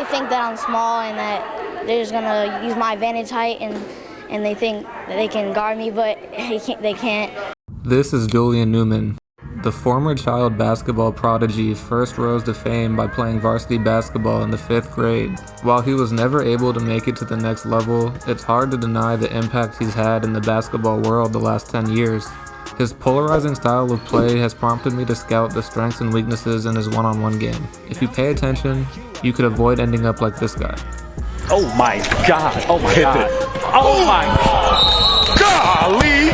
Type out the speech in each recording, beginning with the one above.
they think that I'm small and that they're just gonna use my advantage height, and they think that they can guard me, but they can't. This is Julian Newman. The former child basketball prodigy first rose to fame by playing varsity basketball in the 5th grade. While he was never able to make it to the next level, it's hard to deny the impact he's had in the basketball world the last 10 years. His polarizing style of play has prompted me to scout the strengths and weaknesses in his one-on-one game. If you pay attention, you could avoid ending up like this guy. Oh my God! Oh my God! Oh my golly!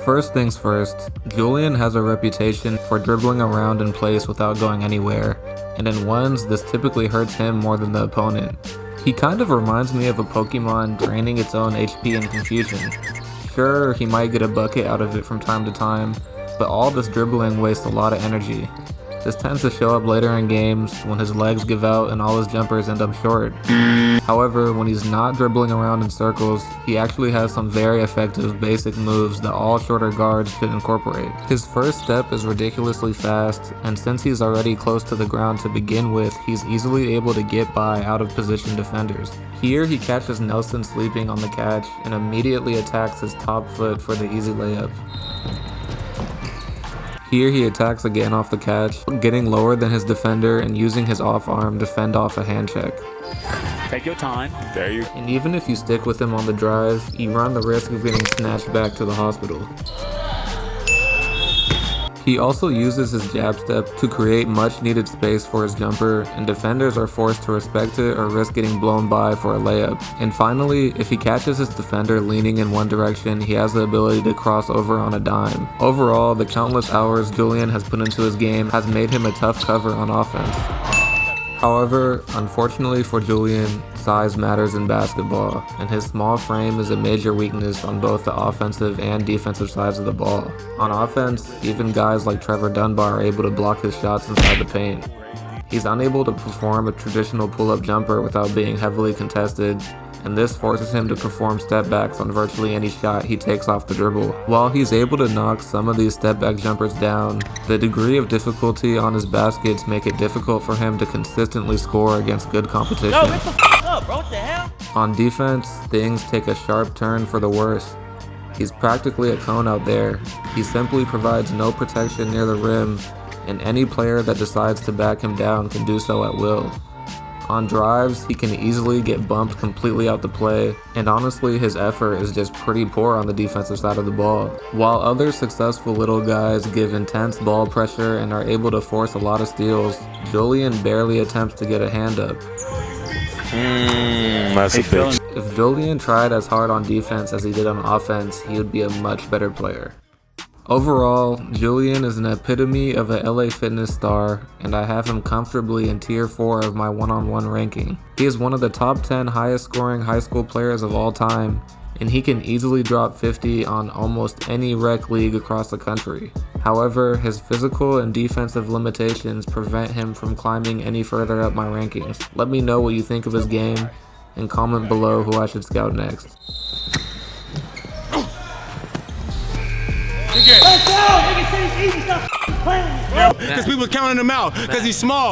First things first, Julian has a reputation for dribbling around in place without going anywhere, and in ones this typically hurts him more than the opponent. He kind of reminds me of a Pokemon draining its own HP in confusion. Sure, he might get a bucket out of it from time to time, but all this dribbling wastes a lot of energy. This tends to show up later in games when his legs give out and all his jumpers end up short. However, when he's not dribbling around in circles, he actually has some very effective basic moves that all shorter guards should incorporate. His first step is ridiculously fast, and since he's already close to the ground to begin with, he's easily able to get by out of position defenders. Here he catches Nelson sleeping on the catch and immediately attacks his top foot for the easy layup. Here he attacks again off the catch, getting lower than his defender and using his off arm to fend off a hand check. Take your time. There you go. And even if you stick with him on the drive, you run the risk of getting snatched back to the hospital. He also uses his jab step to create much needed space for his jumper, and defenders are forced to respect it or risk getting blown by for a layup. And finally, if he catches his defender leaning in one direction, he has the ability to cross over on a dime. Overall, the countless hours Julian has put into his game has made him a tough cover on offense. However, unfortunately for Julian, size matters in basketball, and his small frame is a major weakness on both the offensive and defensive sides of the ball. On offense, even guys like Trevor Dunbar are able to block his shots inside the paint. He's unable to perform a traditional pull-up jumper without being heavily contested, and this forces him to perform step-backs on virtually any shot he takes off the dribble. While he's able to knock some of these step-back jumpers down, the degree of difficulty on his baskets make it difficult for him to consistently score against good competition. Yo, get the f up, bro. What the hell? On defense, things take a sharp turn for the worse. He's practically a cone out there. He simply provides no protection near the rim, and any player that decides to back him down can do so at will. On drives, he can easily get bumped completely out the play, and honestly his effort is just pretty poor on the defensive side of the ball. While other successful little guys give intense ball pressure and are able to force a lot of steals, Julian barely attempts to get a hand up. That's a bitch. If Julian tried as hard on defense as he did on offense, he would be a much better player. Overall, Julian is an epitome of a LA Fitness star, and I have him comfortably in tier 4 of my one-on-one ranking. He is one of the top 10 highest scoring high school players of all time, and he can easily drop 50 on almost any rec league across the country. However, his physical and defensive limitations prevent him from climbing any further up my rankings. Let me know what you think of his game, and comment below who I should scout next. Let's go! Nigga said it's easy, stop playing, bro. Because we was counting him out, because he's small.